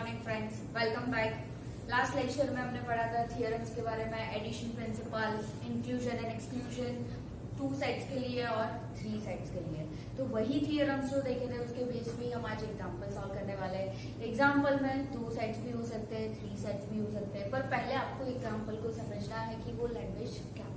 Morning friends, welcome back. Last lecture में हमने पढ़ा था थियरम्स के बारे में, addition principle, inclusion and exclusion, 2 sides के लिए और 3 साइड्स के लिए। तो वही थियरम्स जो देखे थे उसके बेस पे हम आज एग्जांपल सॉल्व करने वाले हैं। एग्जांपल में 2 साइड्स भी हो सकते हैं, 3 साइड्स भी हो सकते हैं, पर पहले आपको एग्जांपल को समझना है कि वो लैंग्वेज क्या।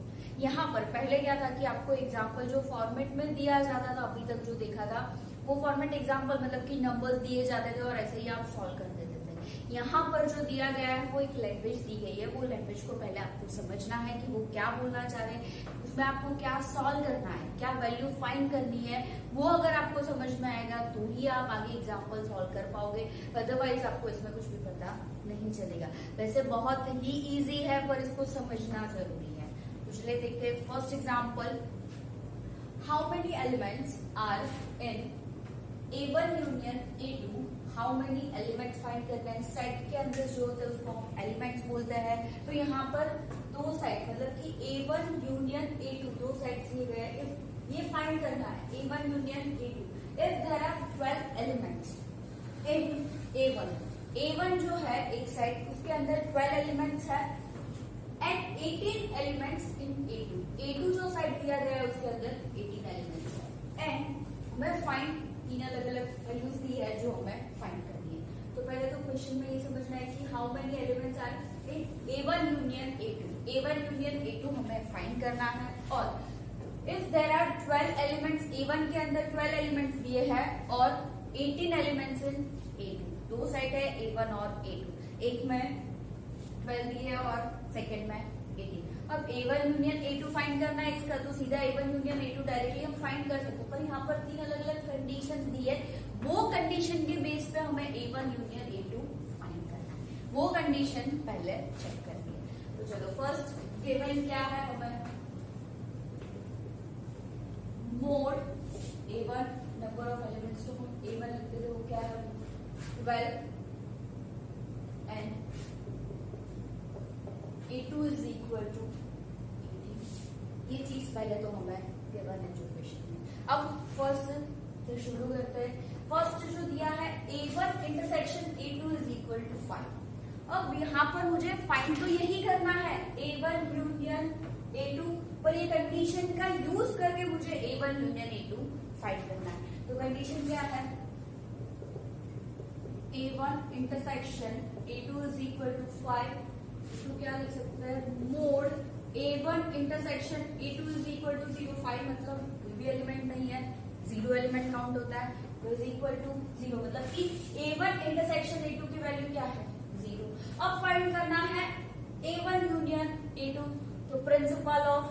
यहाँ पर पहले क्या था कि आपको एग्जाम्पल जो फॉर्मेट में दिया जाता था, अभी तक जो देखा था वो फॉर्मेट एग्जाम्पल मतलब कि नंबर्स दिए जाते थे और ऐसे ही आप सॉल्व कर देते थे। यहाँ पर जो दिया गया है वो एक लैंग्वेज दी गई है, वो लैंग्वेज को पहले आपको समझना है कि वो क्या बोलना चाह रहे हैं, उसमें आपको क्या सॉल्व करना है, क्या वैल्यू फाइंड करनी है। वो अगर आपको समझ में आएगा तो ही आप आगे एग्जाम्पल सॉल्व कर पाओगे, अदरवाइज आपको इसमें कुछ भी पता नहीं चलेगा। वैसे बहुत ही ईजी है पर इसको समझना जरूरी है। तो चलिए देखते हैं first example. How many elements are in A1 union A2, how many elements find करना है। सेट के अंदर जो होते हैं उसको हम एलिमेंट्स बोलते हैं। तो यहाँ पर 2 सेट मतलब कि A1 यूनियन A2 2 सेट्स दिए गए हैं, ये फाइंड करना है A1 union A2। If there are 12 elements in A1 जो है एक सेट, उसके अंदर 12 एलिमेंट्स है एंड 18 एलिमेंट्स इन A2 जो सेट दिया गया है उसके अंदर 18 एलिमेंट्स है एंड हमें फाइंड 3 अलग अलग वैल्यूज दी है जो हमें फाइंड करनी है। तो पहले तो क्वेश्चन में ये समझना है कि how many elements are in A1 union A2 हमें फाइंड करना है। और if there are 12 elements, A1 के अंदर 12 एलिमेंट्स दिए हैं और 18 एलिमेंट्स इन A2। 2 सेट है A1 और A2, एक में 12 दिए और सेकेंड में 18। अब A1 यूनियन A2 फाइंड करना है इसका, तो सीधा A1 यूनियन A2 डायरेक्टली हम फाइंड कर सकते हैं, पर यहाँ पर 3 अलग अलग कंडीशंस दी है। वो कंडीशन के बेस पे हमें A1 यूनियन A2 फाइंड करना है, वो कंडीशन पहले चेक करनी है। तो चलो फर्स्ट गिवन क्या है हमें, mode A1 number of elements, तो हम A1 लिखते थे वो क्या है 12 and A2 is equal to 18। ये चीज पहले तो हमें गिवन है जो क्वेश्चन में। अब फर्स्ट से शुरू करते हैं। फर्स्ट जो दिया है A1 intersection A2 is equal to 5। अब यहाँ पर मुझे फाइंड तो यही करना है A1 यूनियन A2, पर ये कंडीशन का यूज करके मुझे A1 यूनियन A2 फाइंड करना है। तो कंडीशन क्या है, A1 intersection A2 is equal to 5। तो क्या लिख सकते हैं, mod A1 intersection A2 is equal to 0। 5 मतलब कोई भी एलिमेंट नहीं है, 0 एलिमेंट काउंट होता है, तो इज इक्वल टू 0 मतलब कि A1 इंटरसेक्शन A2 की वैल्यू क्या है 0। अब फाइंड करना है A1 यूनियन A2, तो principal of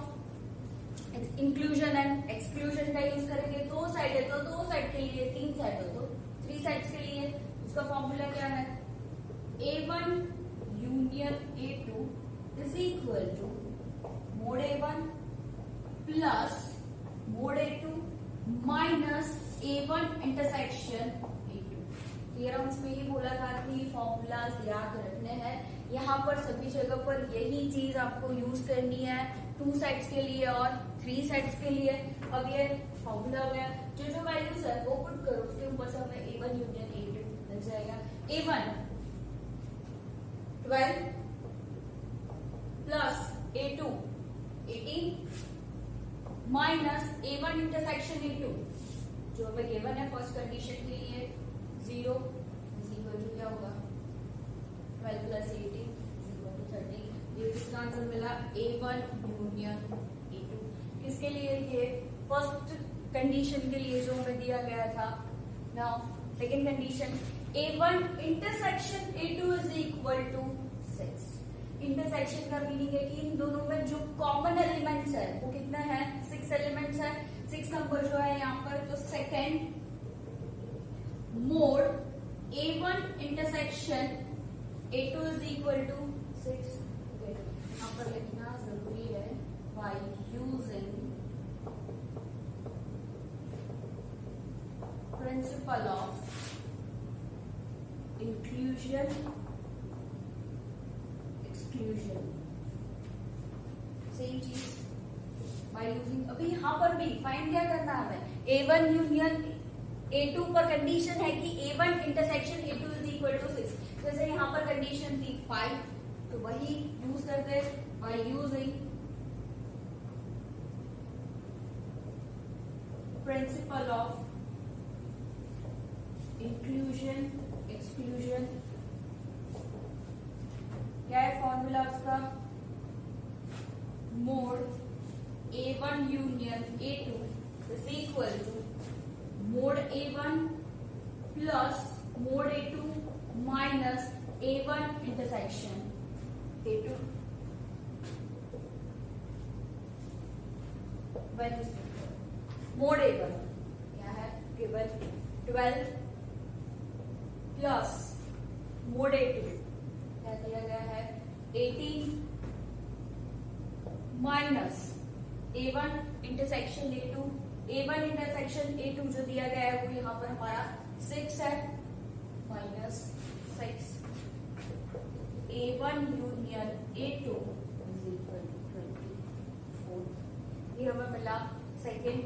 inclusion and exclusion का यूज करेंगे। 2 साइड है तो 2 साइड के लिए, 3 साइड हो तो 3 साइड्स के लिए। उसका फॉर्मूला क्या है, A1 union A2 is equal to mod A1 plus mod A2 minus A1 intersection A2। Theorems में ही बोला था कि फॉर्मूलाज याद रखने हैं, यहाँ पर सभी जगह पर यही चीज आपको यूज करनी है, 2 साइड्स के लिए और 3 साइड्स के लिए। अब ये फॉर्मूला हो गया, जो जो वैल्यूज है वो पुट करो, उसके ऊपर से हमें A1 यूनियन A2 मिल जाएगा। A1 12 plus A2 18 minus A1 intersection A2 जो हमें गिवन है फर्स्ट कंडीशन के लिए 0 इक्वल टू क्या होगा 12 प्लस 18 इक्वल टू 30। ये किसका आंसर मिला, A1 यूनियन A2। किसके लिए, ये फर्स्ट कंडीशन के लिए जो हमें दिया गया था। Now second condition, A1 intersection A2 is equal to 6। Intersection का मीनिंग है कि इन दोनों में जो कॉमन एलिमेंट्स है वो कितने हैं, 6 एलिमेंट्स है। 6 नंबर जो है यहाँ पर, तो second mod A1 intersection A2 is equal to 6। यहाँ पर लिखना जरूरी है, by using principle of inclusion exclusion, same चीज बाय यूजिंग। अभी यहाँ पर भी फाइंड क्या करना है हमें, A1 यूनियन A2 पर कंडीशन है कि A1 intersection A2 is equal to 6। यहाँ पर कंडीशन थी 5, तो वही यूज करते by using principle of inclusion exclusion. क्या है फॉर्मूला उसका? Mod A1 union A2 is equal to mod A1 plus mod A2 minus A1 intersection A2 mod A1 क्या है? केवल 12 प्लस मोड A2 क्या दिया गया है? 18 minus A1 intersection A2। A1 intersection A2 जो दिया गया है वो यहाँ पर हमारा 6 है, minus 6 A1 union A2 is equal to 24। ये हमें मिला सेकेंड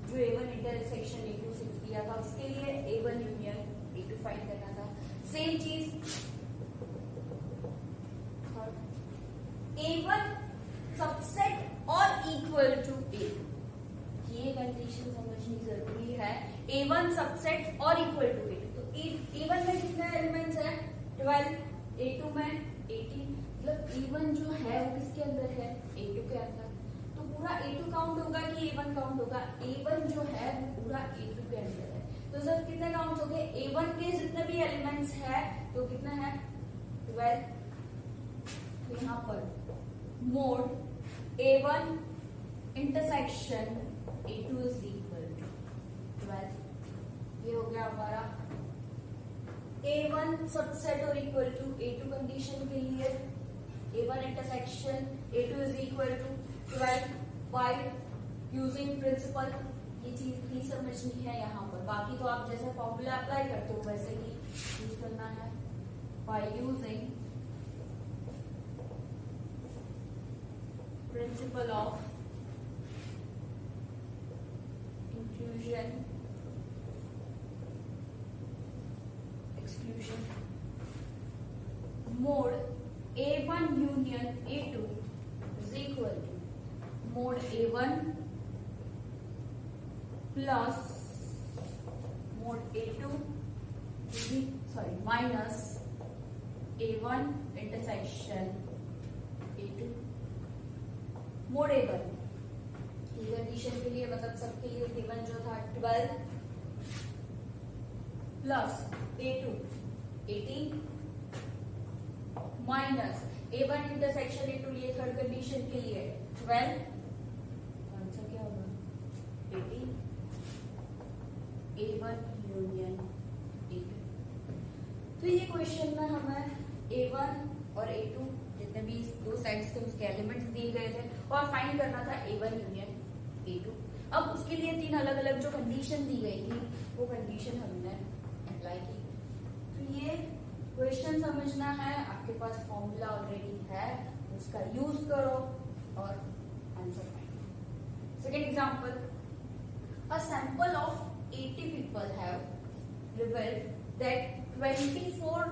जो A1 इंटरसेक्शन A2 से दिया था उसके लिए A1 यूनियन A2 फाइंड करना था। सेम चीज A1 सबसेट और इक्वल टू A2, ये कंडीशन समझनी जरूरी है। A1 सबसेट और इक्वल टू A2, तो A1 में कितने एलिमेंट्स है? 12, A2 में 18, मतलब A1 जो है वो किसके अंदर है? A2 के अंदर। तो पूरा A2 काउंट होगा कि A1 काउंट होगा? A1 जो है वो पूरा A2 के अंदर है। तो सर कितने काउंट हो गए? A1 के जितने भी एलिमेंट्स है तो कितना है? 12। तो यहाँ पर mod A1 intersection A2 is equal to 12। ये हो गया हमारा A1 सबसेट और इक्वल टू A2 कंडीशन के लिए A1 intersection A2 is equal to 12 by using principle. ये चीज भी समझनी है यहाँ पर। बाकी तो आप जैसे फॉर्मूला अप्लाई करते हो वैसे ही यूज करना है। By using principle of inclusion exclusion, mod A1 union A2 is equal to mod A1 plus mod A2 minus A1 intersection A2। Mod A1 ये कंडीशन के लिए मतलब सबके लिए A1 जो था 12 plus A2 18 minus A1 intersection A2, ये third condition के लिए 12, आंसर क्या होगा? 18 A1 यूनियन A2। तो ये क्वेश्चन में हमें A1 और A2 जितने भी दो साइड्स थे उसके एलिमेंट्स दिए गए थे और फाइंड करना था A1 यूनियन A2। अब उसके लिए तीन अलग अलग जो कंडीशन दी गई थी वो कंडीशन हमने अप्लाई की। तो ये क्वेश्चन समझना है, आपके पास फॉर्मूला ऑलरेडी है, उसका यूज करो और answer find. Second example, a sample of 80 people have revealed that 24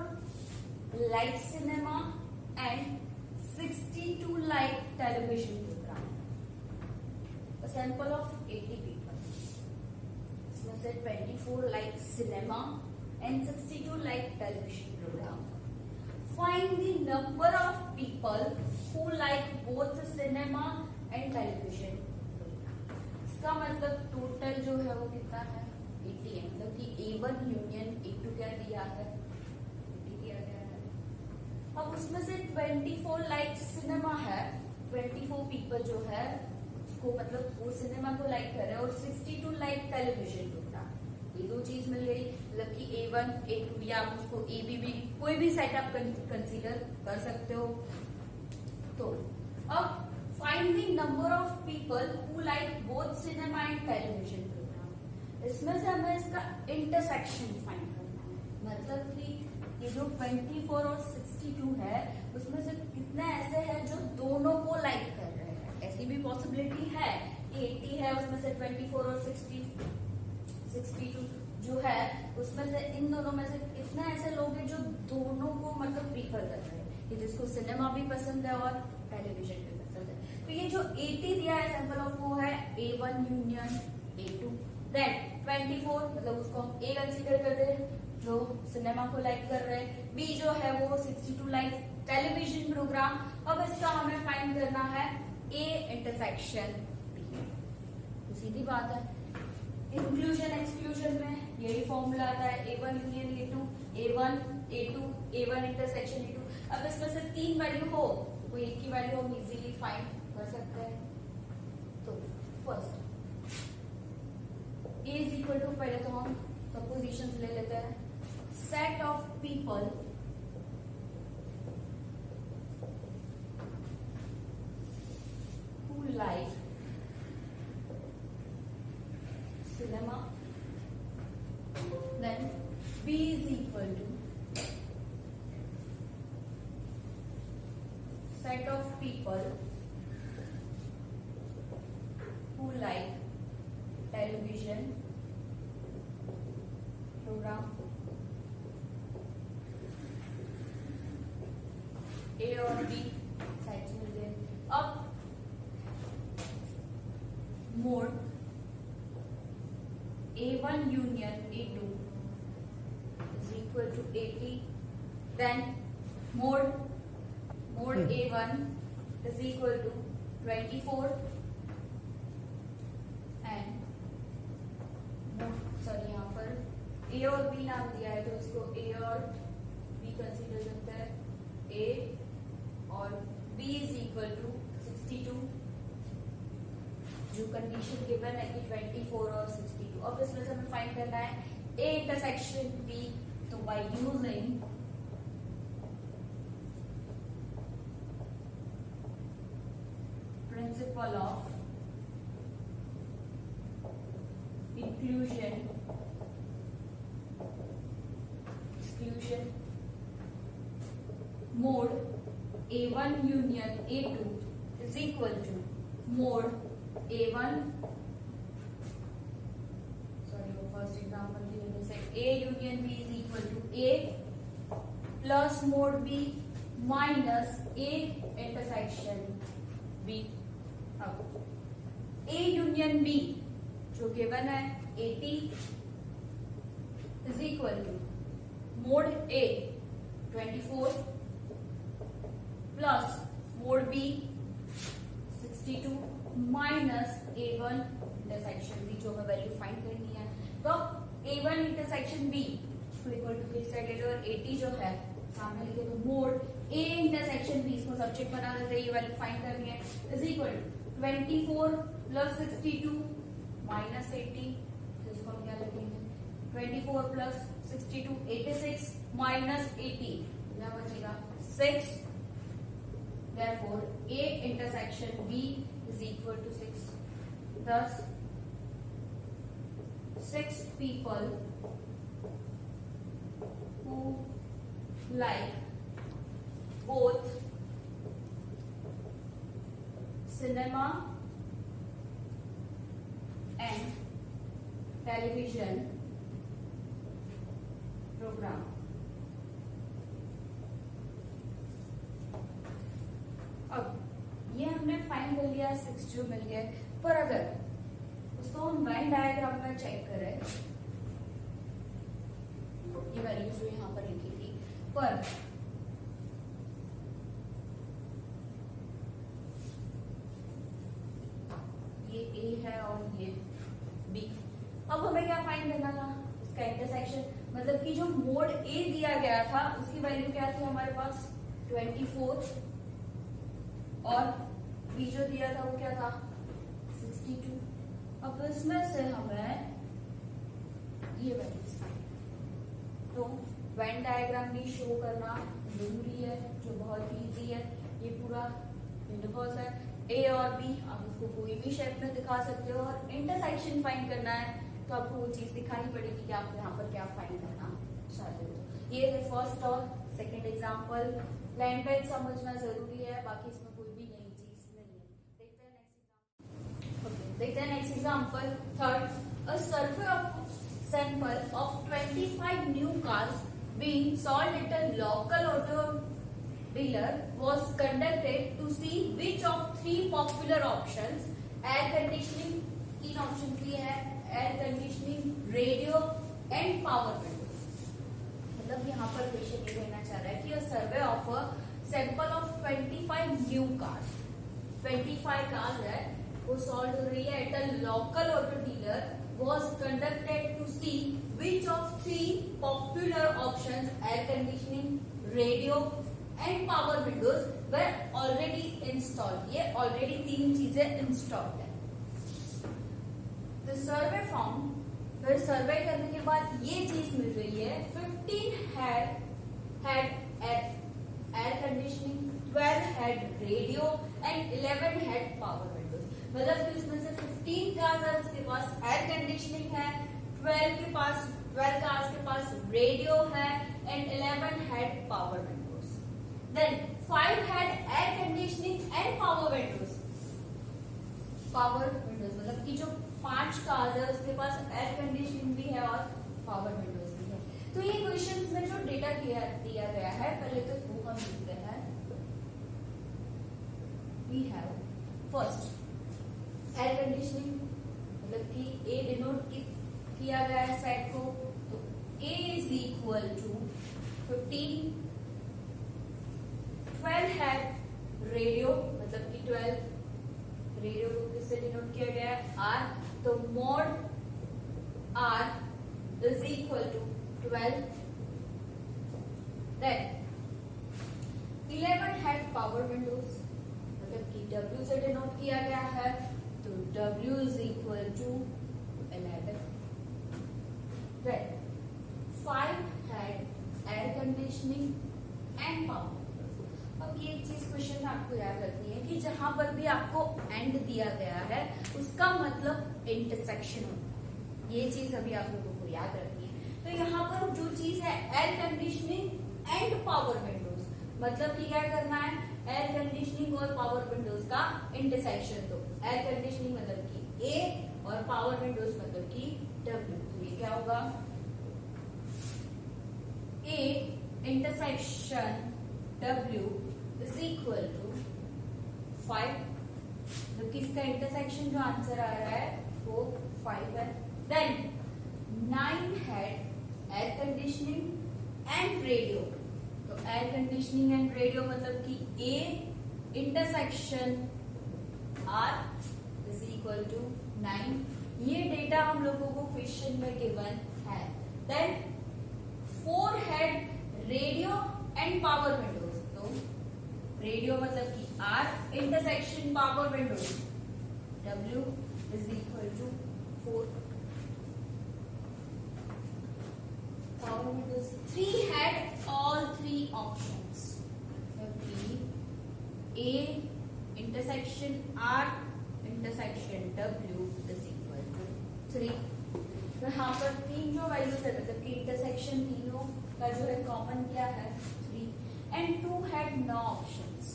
like cinema and 62 like television program। A sample of 80 people, इसमें से 24 like cinema and 62 like television program। Find the number of people who like both cinema and television program। इसका मतलब total जो है वो कितना है? 80 है, मतलब कि A1 यूनियन A2 क्या दिया है? 80 दिया गया है। अब उसमें से 24 लाइक सिनेमा है, 24 पीपल जो है उसको मतलब वो सिनेमा को लाइक कर रहे हैं, और 62 लाइक टेलीविजन प्रोग्राम। ये दो चीज मिल गई, मतलब कि A1 A2 या आप उसको AB भी कोई भी सेटअप कंसीडर कर सकते हो। तो अब find the number of people who like both cinema and television programme. इसमें से हमें इसका इंटरसेक्शन फाइंड करना है, मतलब कि ये जो 24 और 62 है उसमें से कितने ऐसे हैं जो दोनों को लाइक कर रहे हैं। ऐसी भी पॉसिबिलिटी है कि 80 है उसमें से 24 और 62 जो है उसमें से इन दोनों में से कितने ऐसे लोग हैं जो दोनों को मतलब प्रीफर कर रहे हैं कि जिसको सिनेमा भी पसंद है और टेलीविजन भी पसंद है। तो ये जो 80 दिया है सैंपल ऑफ वो है A1 यूनियन A2। देन 24 मतलब उसको हम A कंसीडर कर रहे हैं जो सिनेमा को लाइक कर रहे हैं। B जो है वो 62 लाइक टेलीविजन प्रोग्राम। अब इसका हमें फाइंड करना है A इंटरसेक्शन B। तो सीधी बात है, इंक्लूजन एक्सक्लूजन में यही फॉर्मूला आता है A1 union A2, A1 A2, A1 intersection A2। अब इसमें से 3 वैल्यू हो तो कोई एक की वैल्यू हम इजीली फाइंड कर सकते हैं। तो first A is equal to, पहले तो हम सपोजिशंस ले लेते हैं, set of people who like cinema, then B is equal to set of people who like television program। A और B साइड्स मिल गए। अब mode A1 union A2 is equal to 80, then mode A1 is equal to 24 and sorry यहाँ पर A और B नाम दिया है तो इसको A और B कंसीडर करते हैं। A और B is equal to 62, जो कंडीशन गिवन है कि 24 और 62। अब इसमें से हमें फाइंड करना है A इंटरसेक्शन B। तो by using principle of inclusion exclusion, mod A1 union A2 is equal to mod A1, sorry वो फर्स्ट एग्जाम्पल की वजह से A union B is equal to A plus mod B minus A intersection B। अब A union B जो given है 80 is equal to mod A 24 plus mod B 62 minus A1 intersection B, जो हमें value find करनी है। तो A1 intersection B इसको equal to के साइड और 80 जो है सामने लिखे तो मोड A इंटरसेक्शन B, इसको सब्जेक्ट बना देते हैं, ये वैल्यू फाइंड करनी है, is equal to 24 plus 62 minus 80। तो इसको हम क्या लिखेंगे 24 प्लस 62 86 माइनस 80 क्या बचेगा 6। Therefore A intersection B is equal to 6. Thus 6 people who like both cinema and television program अब ये हमने फाइंड कर लिया 6 जो मिल गया, पर अगर उसको हम वेन डायग्राम में चेक करें, ये वैल्यूज जो यहाँ पर लिखी थी, पर ये A है और ये B। अब हमें क्या फाइंड करना था इसका इंटरसेक्शन, मतलब कि जो मोड A दिया गया था उसकी वैल्यू क्या थी हमारे पास 24 और B जो दिया था वो क्या था 62। अब इसमें से हमें ये वैल्यूज, तो वेन डायग्राम भी शो करना जरूरी है, जो बहुत इजी है। ये पूरा यूनिवर्स है A और B, आप इसको कोई भी शेप में दिखा सकते हो, और इंटरसेक्शन फाइंड करना है तो आपको वो चीज दिखानी पड़ेगी कि आप यहाँ पर क्या फाइंड करना चाहते हो। ये है फर्स्ट और सेकंड एग्जांपल, लाइन बाय समझना जरूरी है, बाकी इसमें कोई भी नई चीज नहीं है। देखते हैं next example third, a survey sample of 25 new cars being sold at a local auto dealer was conducted to see which of three popular options, air conditioning, तीन ऑप्शन दिए हैं, air conditioning, radio and power windows. मतलब यहाँ पर question ये कहना चाह रहा है कि survey of a sample of 25 new cars, 25 cars है वो सॉल्व हो रही है at a local auto dealer was conducted to see which of three popular options, air conditioning, radio and power windows were already installed। ये already तीन चीजें installed है। The survey found, फिर सर्वे करने के बाद ये चीज मिल रही है 15 had air conditioning, 12 had radio and 11 had power windows। मतलब कि उसमें से 15 कार्स है उसके पास एयर कंडीशनिंग है, 12 कार्स के पास रेडियो है and 11 had power windows. Then 5 had air conditioning and power windows. Power windows मतलब कि जो 5 कार्स है उसके पास एयर कंडीशनिंग भी है और पावर विंडोज भी है। तो ये क्वेश्चंस में जो डेटा दिया गया है पहले तो वो हम लिखते हैं। We have first air conditioning मतलब कि ए डिनोट किया गया है सेट को, तो ए इज इक्वल टू 15, 12 है रेडियो मतलब कि 12, रेडियो को किससे डिनोट किया गया है आर, तो mod R is equal to 12। Then 11 है पावर विंडोज मतलब कि W से डिनोट किया गया है, तो W is equal to 11. Then 5 had air conditioning and power windows। अब ये चीज क्वेश्चन में आपको याद रखनी है कि जहां पर भी आपको एंड दिया गया है उसका मतलब इंटरसेक्शन होता है। ये चीज अभी आप लोगों को याद रखनी है। तो यहाँ पर जो चीज है air conditioning and power windows मतलब कि क्या करना है, एयर कंडीशनिंग और पावर विंडोज का इंटरसेक्शन। तो एयर कंडीशनिंग मतलब कि ए और पावर विंडोज मतलब कि W। तो ये क्या होगा, A intersection W is equal to 5। तो किसका इंटरसेक्शन जो आंसर आ रहा है वो 5 है। Then 9 had air conditioning and radio. तो एयर कंडीशनिंग एंड रेडियो मतलब कि A intersection R is equal to 9। ये डेटा हम लोगों को क्वेश्चन में गिवन है। Then 4 had radio and power windows. तो रेडियो मतलब कि R इंटरसेक्शन power windows W is equal to 4। Power windows 3 had all 3 options A intersection R intersection W is equal to 3। तो यहाँ पर तीन जो वैल्यूज है मतलब कि इंटरसेक्शन तीनों का जो है कॉमन क्या है 3 एंड 2 हैड नो ऑप्शंस।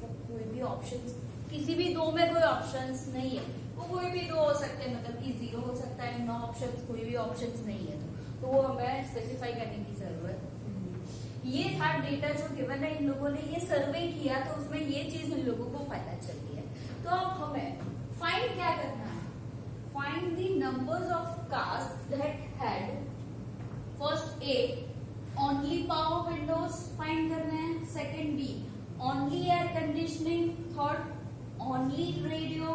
तो कोई भी ऑप्शंस किसी भी दो में कोई ऑप्शंस नहीं है, वो कोई भी दो हो सकते हैं मतलब कि 0 हो सकता है, नो ऑप्शंस कोई भी ऑप्शंस नहीं है तो वो हमें स्पेसिफाई करने की जरूरत। ये था डेटा जो गिवन है, इन लोगों ने ये सर्वे किया तो उसमें ये चीज इन लोगों को पता चली है। तो अब हमें फाइंड क्या करना है, find the numbers of cars that had first A only power windows find करना है, second B only air conditioning, third only radio,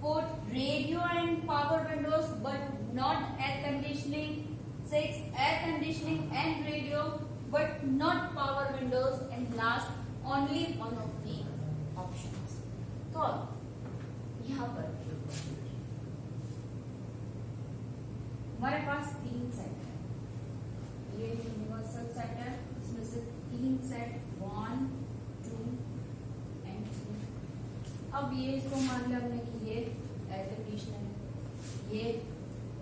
fourth radio and power windows but not air conditioning, six air conditioning and radio but not power windows, and last only one of the options। तो यहाँ पर हमारे पास 3 set है, ये universal set है, इसमें से 3 set 1, 2 and 3। अब ये इसको मान लिया हमने कि ये एयर कंडीशनर है, ये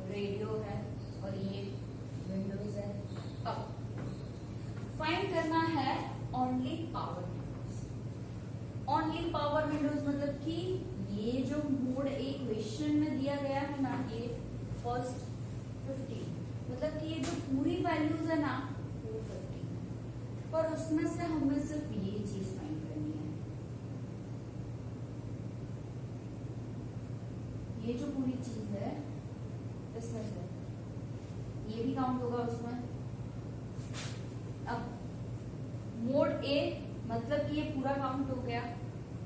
रेडियो है और ये विंडोज है। अब फाइंड करना है only power Windows. Only power windows मतलब कि ये जो मोड एक क्वेश्चन में दिया गया है ना, ये फर्स्ट 15 मतलब कि ये जो पूरी वैल्यूज है ना वो 15 है। पर उसमें से हमें सिर्फ ये चीज फाइंड करनी है। ये जो पूरी चीज है इसमें से ये भी काउंट होगा उसमें। अब मोड ए मतलब कि ये पूरा काउंट हो गया,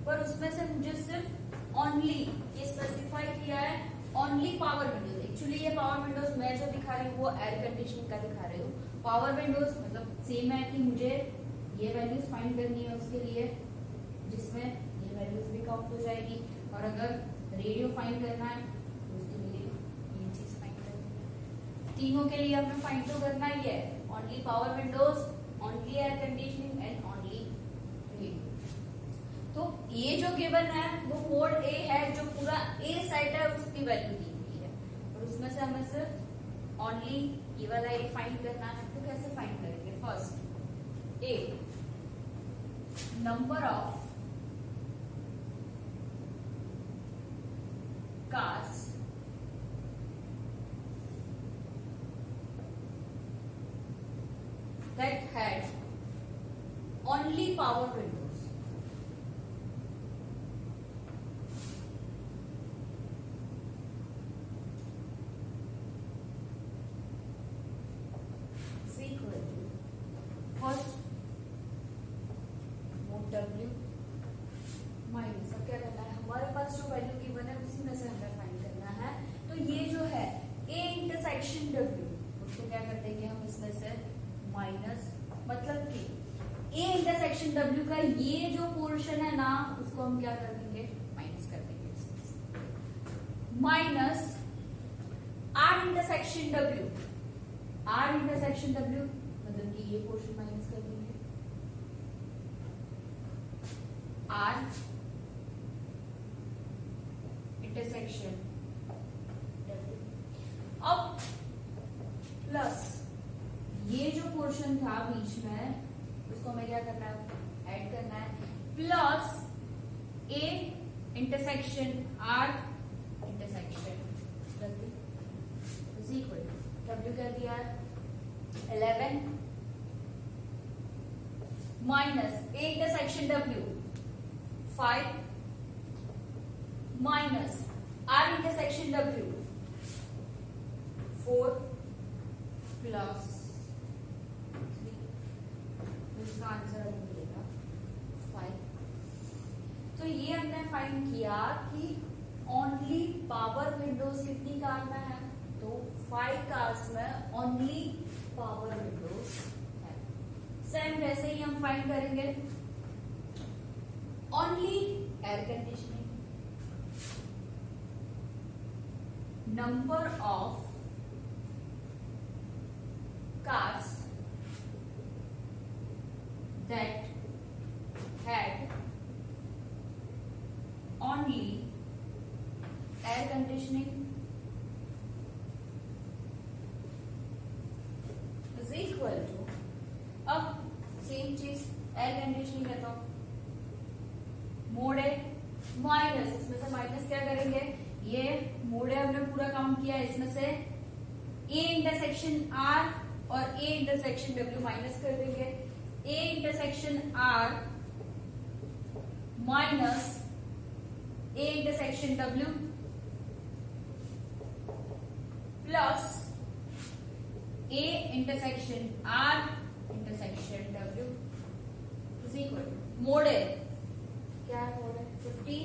पर उसमें से मुझे सिर्फ ओनली ये स्पेसिफाई किया है ओनली पावर विंडोज। एक्चुअली ये पावर विंडोज मैं जो दिखा रही हूँ वो एयर कंडीशनिंग का दिखा रही हूँ। पावर विंडोज मतलब सेम है कि मुझे ये वैल्यूज फाइंड करनी है उसके लिए, जिसमें ये वैल्यूज भी काउंट हो जाएगी। और अगर रेडियो फाइंड करना है तो उसके लिए ये चीज फाइंड करनी है। तीनों के लिए हमें फाइंड तो करना ही है, only power Windows, only air conditioning and only radio. तो ये जो गिवन है वो मोड ए है, जो पूरा ए साइड है उसकी वैल्यू दी हुई है, और उसमें से हमें सिर्फ ओनली ये वाला ए फाइंड करना है। तो कैसे फाइंड करेंगे? First A number of cars that had only power windows is equal to first mod W minus, अब क्या करना है, हमारे पास जो वैल्यू गिवन है उसी में से हमें फाइंड करना है। तो ये जो है A इंटरसेक्शन W, उसको क्या कर देंगे हम इसमें से माइनस, मतलब कि A इंटरसेक्शन W का ये जो पोर्शन है ना उसको हम क्या कर देंगे, माइनस कर देंगे इसमें से। Minus R intersection W, R intersection W मतलब कि ये पोर्शन माइनस कर देंगे, R इंटरसेक्शन W। अब प्लस ये जो पोर्शन था बीच में उसको हमें क्या करना है, ऐड करना है, plus A intersection R intersection W is equal W कर दिया 11 minus A intersection W 5 minus R intersection W 4 plus इसका आंसर हमें मिलेगा 5। तो ये हमने फाइंड किया कि ओनली पावर विंडोज कितनी कार में है, तो 5 कार्स में ओनली पावर विंडोज है। सेम वैसे ही हम फाइंड करेंगे only air conditioning, number of cars that had only air conditioning is equal to, अब सेम चीज एयर कंडीशनिंग है तो मोड है माइनस, इसमें से माइनस क्या करेंगे, ये मोड है हमने पूरा काउंट किया, इसमें से A इंटरसेक्शन R और A इंटरसेक्शन W माइनस कर देंगे, A intersection R minus A intersection W plus A intersection R intersection W is equal mode है, क्या है मोड है 15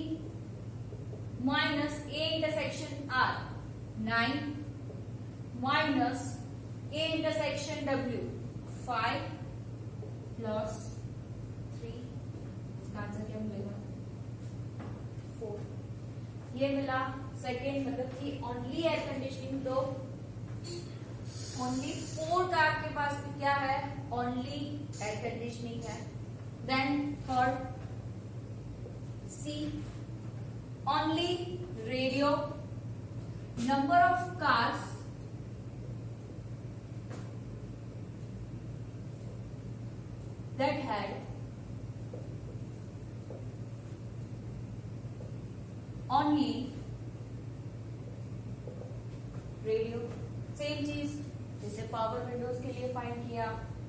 minus A intersection R 9 minus A intersection W 5 plus 3, इसका answer क्या मिलेगा 4। ये मिला सेकेंड, मतलब कि ओनली एयर कंडीशनिंग, तो ओनली 4 कार के पास भी क्या है, ओनली एयर कंडीशनिंग है। Then third C only radio, number of cars that had only radio, same चीज जैसे पावर विंडोज के लिए फाइंड किया,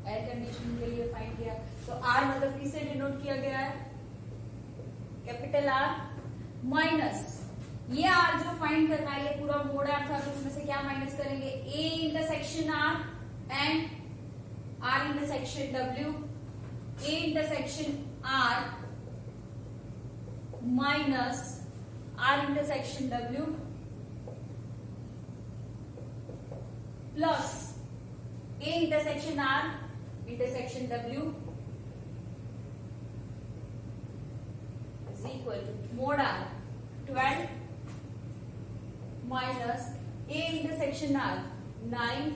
एयर कंडीशनिंग के लिए फाइंड किया। तो आर मतलब किससे डिनोट किया गया है, कैपिटल आर माइनस ये आर जो फाइंड करना है, ये पूरा मोड आर था, तो उसमें से क्या माइनस करेंगे, A intersection R and R intersection W, A intersection R minus R intersection W plus A intersection R intersection W is equal to mod R 12 minus A intersection R 9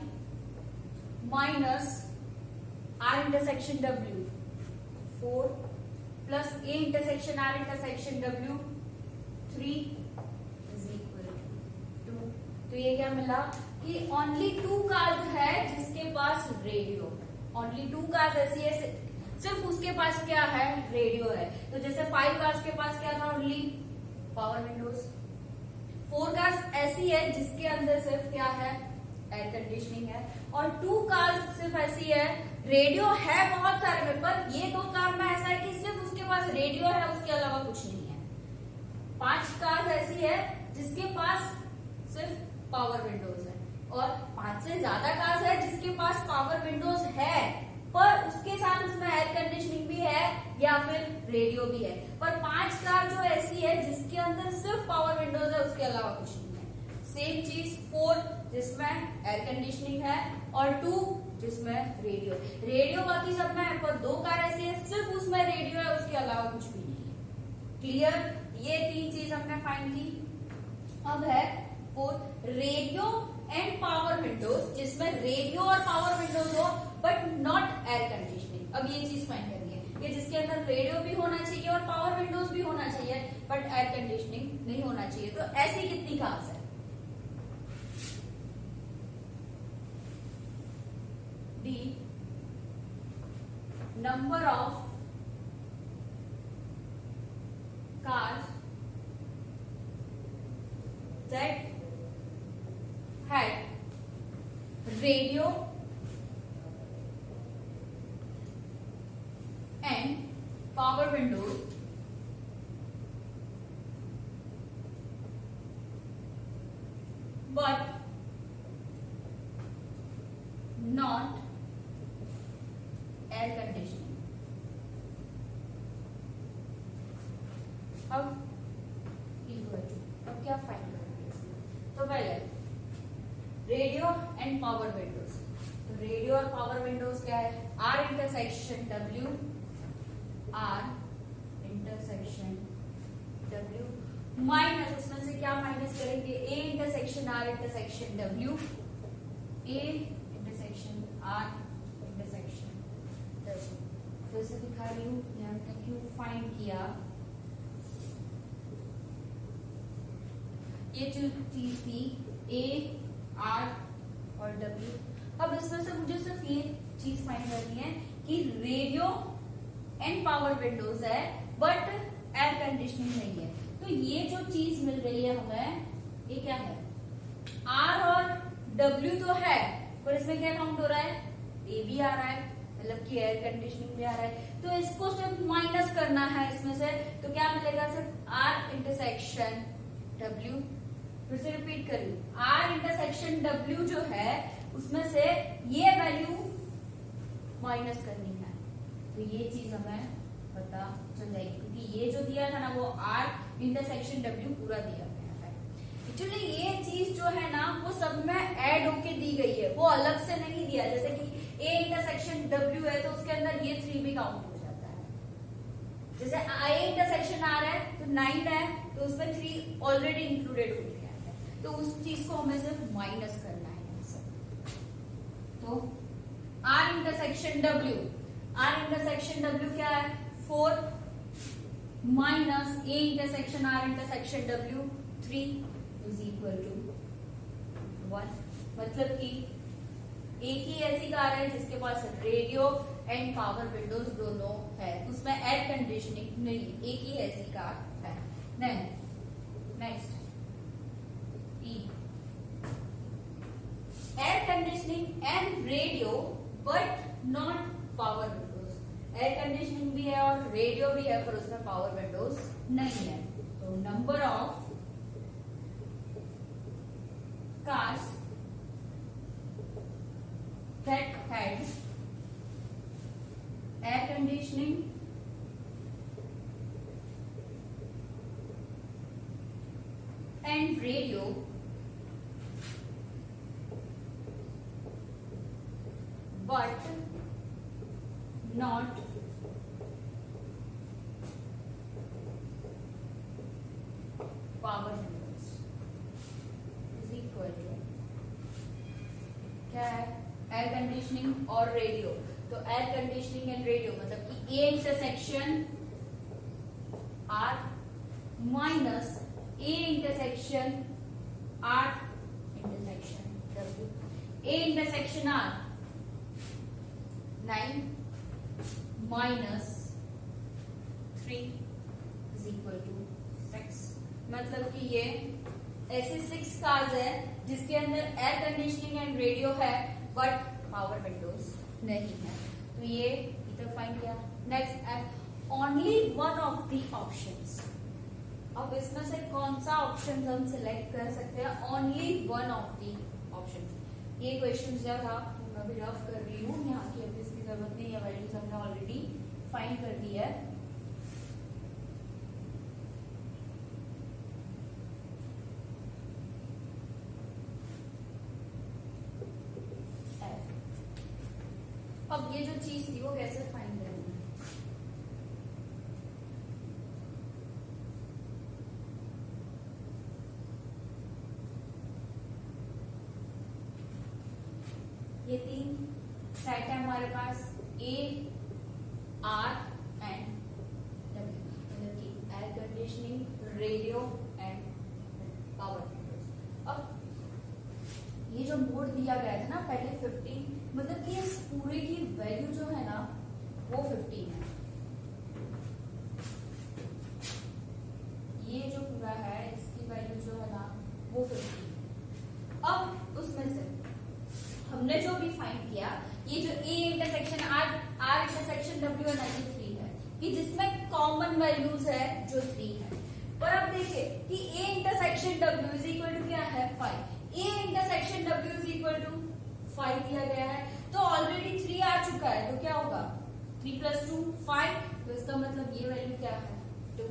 minus R intersection W 4 plus A intersection R intersection W 3 is equal to 2। तो ये क्या मिला कि only 2 cars है जिसके पास radio, only 2 cars ऐसी है सिर्फ उसके पास क्या है, रेडियो है। तो जैसे 5 कार्स के पास क्या था, ओनली पावर विंडोज। 4 कार्स ऐसी है जिसके अंदर सिर्फ क्या है, एयर कंडीशनिंग है। और 2 कार्स सिर्फ ऐसी है, रेडियो है बहुत सारे में, पर ये 2 कार में ऐसा है कि सिर्फ उसके पास रेडियो है, उसके अलावा कुछ नहीं है। 5 कार्स ऐसी है जिसके पास सिर्फ पावर विंडोज है, और 5 से ज्यादा कार्स है जिसके पास पावर विंडोज है पर उसके साथ उसमें एयर कंडीशनिंग भी है या फिर रेडियो भी है। पर 5 कार जो ऐसी है जिसके अंदर सिर्फ पावर विंडोज है, उसके अलावा कुछ नहीं है। सेम चीज 4 जिसमें एयर कंडीशनिंग है और 2 जिसमें रेडियो। रेडियो बाकी सब में है, पर 2 कार ऐसी है सिर्फ उसमें रेडियो है, उसके अलावा कुछ भी नहीं है। क्लियर, ये 3 चीज हमने फाइंड की। अब है रेडियो एंड पावर विंडोज, जिसमें रेडियो और पावर विंडोज हो बट नॉट एयर कंडीशनिंग। अब ये चीज फाइंड करनी है कि जिसके अंदर रेडियो भी होना चाहिए और पावर विंडोज भी होना चाहिए बट एयर कंडीशनिंग नहीं होना चाहिए। तो ऐसी कितनी कार्स है, D number of cars that had radio and power windows but not air conditioning। अब क्या फाइंड करेंगे, तो पहले रेडियो एंड पावर विंडोज। तो रेडियो और पावर विंडोज क्या है, R intersection W, R intersection W minus, उसमें से क्या माइनस करेंगे, A intersection R intersection W, A intersection R intersection W. फिर से दिखा रही हूँ यहाँ तक क्यों फाइंड किया। ये जो चीज थी ए आर और डब्ल्यू। अब इसमें से मुझे सिर्फ ये चीज फाइंड करनी है कि रेडियो एंड पावर विंडोज है बट एयर कंडीशनिंग नहीं है। तो ये जो चीज मिल रही है हमें, ये क्या है, आर और डब्ल्यू तो है पर इसमें क्या काउंट हो रहा है, ए भी आ रहा है, मतलब कि एयर कंडीशनिंग भी आ रहा है। तो इसको सिर्फ माइनस करना है इसमें से, तो क्या मिलेगा, सिर्फ आर इंटरसेक्शन डब्ल्यू। फिर से रिपीट करूं, आर इंटरसेक्शन डब्ल्यू जो है उसमें से ये वैल्यू माइनस करनी है। तो ये चीज हमें पता चल जाएगी क्योंकि ये जो दिया था ना वो आर इंटरसेक्शन डब्ल्यू पूरा दिया गया है। एक्चुअली ये चीज जो है ना वो सब में ऐड होके दी गई है, वो अलग से नहीं दिया। जैसे कि ए इंटरसेक्शन डब्ल्यू है तो उसके अंदर ये 3 भी काउंट हो जाता है। जैसे ए इंटरसेक्शन आर है तो 9 है तो उसमें 3 ऑलरेडी इंक्लूडेड हो गया है, तो उस चीज को हमें सिर्फ माइनस करना है। तो R intersection W, R intersection W क्या है, 4 minus A intersection R intersection W 3 is equal to 1। मतलब कि एक ही ऐसी कार है जिसके पास रेडियो एंड पावर विंडोज दोनों है, उसमें एयर कंडीशनिंग नहीं, एक ही ऐसी कार है। Next air conditioning and radio but not power Windows. Air conditioning भी है और रेडियो भी है, पर उसमें पावर विंडोज नहीं है। तो number of cars that had air conditioning and radio but not power windows is equal to क्या है, एयर कंडीशनिंग और रेडियो। तो एयर कंडीशनिंग एंड रेडियो मतलब कि A intersection R minus A intersection R intersection W. A intersection R 9 minus 3 is equal to 6। मतलब कि ये ऐसे 6 कार्स है जिसके अंदर एयर कंडीशनिंग एंड रेडियो है बट पावर विंडोज नहीं है। तो ये इधर फाइंड किया। Next, only one of the options. अब इसमें से कौन सा ऑप्शन हम सिलेक्ट कर सकते हैं? Only one of the options. ये क्वेश्चन जो था मैं अभी रफ कर रही हूँ, यहाँ की अभी इसकी जरूरत नहीं है, वैल्यूज हमने ऑलरेडी फाइंड कर दी है। अब ये जो चीज थी वो कैसे फाइंड करनी है? ये 3 सेट है हमारे पास, ए आर एंड डब्ल्यू, मतलब कि air conditioning, radio and power Windows. अब ये जो मोड दिया गया था ना पहले 15, मतलब कि इस पूरे की वैल्यू जो है ना वो 15 है। ये जो पूरा है इसकी वैल्यू जो है ना वो 15। अब उसमें से हमने जो भी फाइंड किया, ये जो A intersection R intersection W है ना ये 3 है, कि जिसमें कॉमन वैल्यूज है जो 3 है। पर अब देखिए कि A intersection W is equal to क्या है 5, A intersection W is equal to 5 दिया गया है। तो ऑलरेडी 3 आ चुका है, तो क्या होगा 3 + 2 5। तो इसका मतलब ये वैल्यू क्या है 2।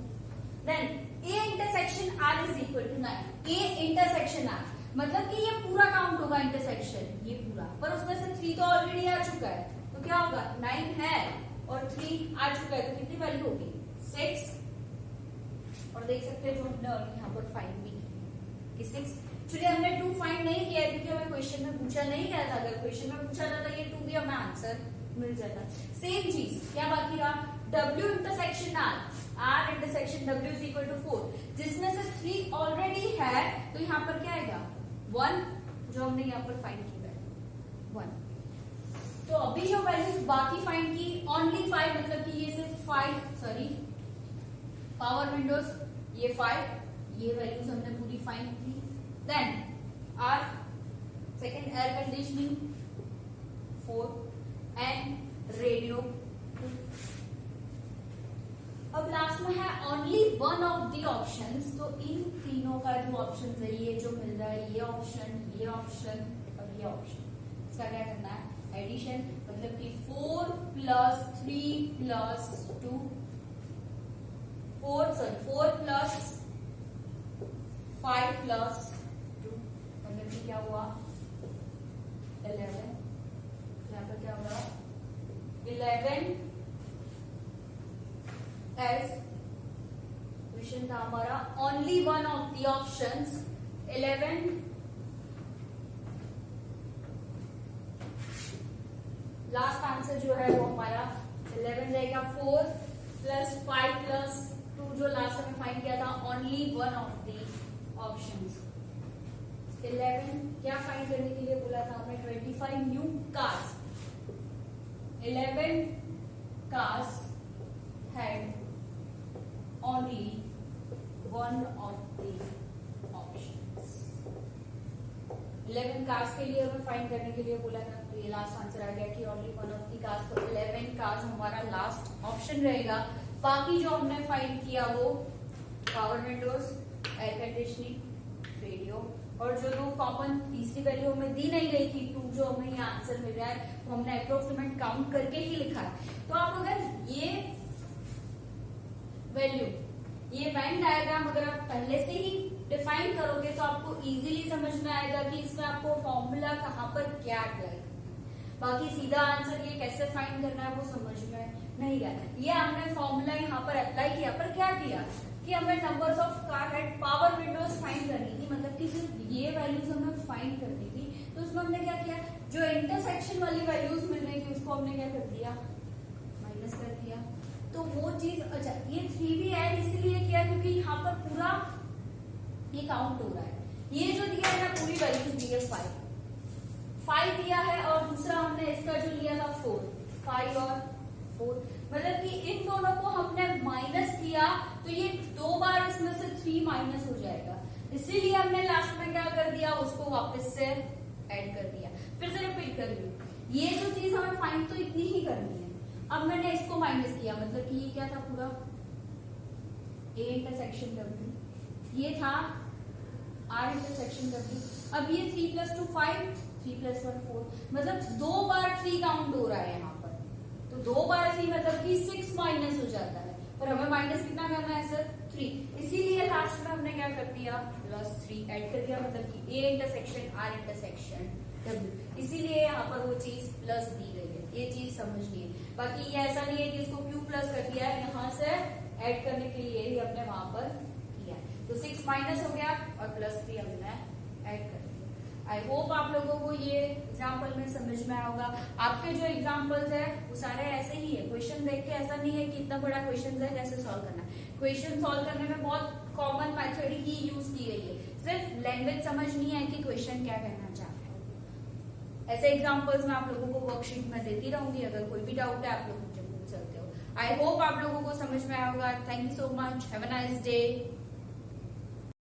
Then A intersection R is equal to 9। A intersection R मतलब कि ये पूरा काउंट होगा इंटरसेक्शन, ये पूरा, पर उसमें से 3 तो ऑलरेडी आ चुका है, तो क्या होगा 9 है और 3 आ चुका है, तो कितनी वैल्यू होगी 6। और देख सकते हैं जो हमने यहाँ पर फाइंड भी की 6। चलिए हमने 2 फाइंड नहीं किया है क्योंकि हमें क्वेश्चन में पूछा नहीं गया था। अगर क्वेश्चन में पूछा जाता ये 2 भी हमें आंसर मिल जाता। सेम चीज क्या बाकी रहा, W intersection R intersection W is equal to 4, जिसमें से 3 ऑलरेडी है, तो यहाँ पर क्या आएगा 1, जो हमने यहाँ पर फाइंड की वैल्यू 1। तो अभी जो वैल्यूज बाकी फाइंड की ओनली 5, मतलब कि ये सिर्फ 5 पावर विंडोज, ये 5, ये वैल्यूज हमने पूरी फाइंड की। Then R second air conditioning 4 and radio 2। अब लास्ट में है only one of the options. तो इन तीनों का जो ऑप्शन है, ये जो मिल रहा है, ये ऑप्शन और ये ऑप्शन, इसका क्या करना है एडिशन, मतलब कि 4 + 3 + 2 4 + 5 + 2, मतलब कि क्या हुआ 11। यहाँ पर क्या हुआ 11 एज क्वेश्चन था हमारा only one of the options 11। Last answer जो है वो हमारा 11 रहेगा। 4 + 5 + 2 जो लास्ट में फाइंड किया था only one of the options 11। क्या फाइंड करने के लिए बोला था हमने 25 new cars, 11 cars had only one of the options। 11 cars के लिए हमें फाइंड करने के लिए बोला था, तो तो ये लास्ट आंसर आ गया कि only one of the cars, तो 11 कार्स हमारा लास्ट ऑप्शन रहेगा। बाकी जो हमने फाइंड किया वो power Windows, air conditioning, radio, और जो दो कॉमन तीसरी वैल्यू हमें दी नहीं गई थी 2, जो हमें ये आंसर मिल रहा है वो हमने अप्रोक्सीमेट काउंट करके ही लिखा है। तो आप अगर ये वैल्यू, ये वेन डायग्राम अगर आप पहले से ही डिफाइन करोगे तो आपको इजीली समझ में आएगा कि इसमें आपको फॉर्मूला कहाँ पर क्या अप्लाई करना है। बाकी सीधा आंसर ये कैसे फाइंड करना है वो समझ में नहीं गया। ये हमने फॉर्मूला यहाँ पर अप्लाई किया, पर क्या किया कि हमें numbers of car head power windows find करनी थी, मतलब कि सिर्फ ये वैल्यूज हमें फाइंड करनी थी। तो उसमें हमने क्या किया, जो इंटरसेक्शन वाली वैल्यूज मिल रही थी उसको हमने क्या कर दिया, माइनस कर दिया। तो वो चीज, अच्छा ये 3 भी ऐड इसलिए किया क्योंकि यहाँ पर पूरा ये काउंट हो रहा है। ये जो दिया है ना पूरी वैल्यूज दी है 5 दिया है, और दूसरा हमने इसका जो लिया था 4, 5 और 4, मतलब कि इन दोनों को हमने माइनस किया तो ये 2 बार इसमें से 3 माइनस हो जाएगा, इसीलिए हमने लास्ट में क्या कर दिया, उसको वापस से ऐड कर दिया। फिर से रिपीट कर रही हूँ, ये जो चीज हमें फाइंड तो इतनी ही करनी है। अब मैंने इसको माइनस किया, मतलब कि ये क्या था पूरा A इंटरसेक्शन W, ये था R इंटरसेक्शन W। अब ये 3 + 2 5, 3 + 1 4, मतलब 2 बार 3 काउंट हो रहा है यहाँ पर। तो 2 बार 3 मतलब कि 6 माइनस हो जाता है, और हमें माइनस कितना करना है सर, 3। इसीलिए लास्ट में हमने क्या कर दिया, +3 ऐड कर दिया, मतलब कि A intersection R intersection W, इसीलिए यहाँ पर वो चीज प्लस दी गई है। ये चीज समझनी है। बाकी ये ऐसा नहीं है कि इसको Q प्लस कर दिया है, यहाँ से ऐड करने के लिए ही हमने वहां पर किया है। तो 6 माइनस हो गया और +3 हमने ऐड कर दिया। आई होप आप लोगों को ये एग्जाम्पल में समझ में आएगा। आपके जो एग्जाम्पल्स है वो सारे ऐसे ही है, क्वेश्चन देख के ऐसा नहीं है कि इतना बड़ा क्वेश्चन है कैसे सॉल्व करना है। क्वेश्चन सॉल्व करने में बहुत कॉमन मेथड ही यूज की गई है, सिर्फ लैंग्वेज समझनी है कि क्वेश्चन क्या कहना चाहते हैं। ऐसे एग्जाम्पल्स मैं आप लोगों को वर्कशीट में देती रहूंगी, अगर कोई भी डाउट है आप लोग मुझे पूछ सकते हो। आई होप आप लोगों को समझ में आएगा। Thank you so much, have a nice day.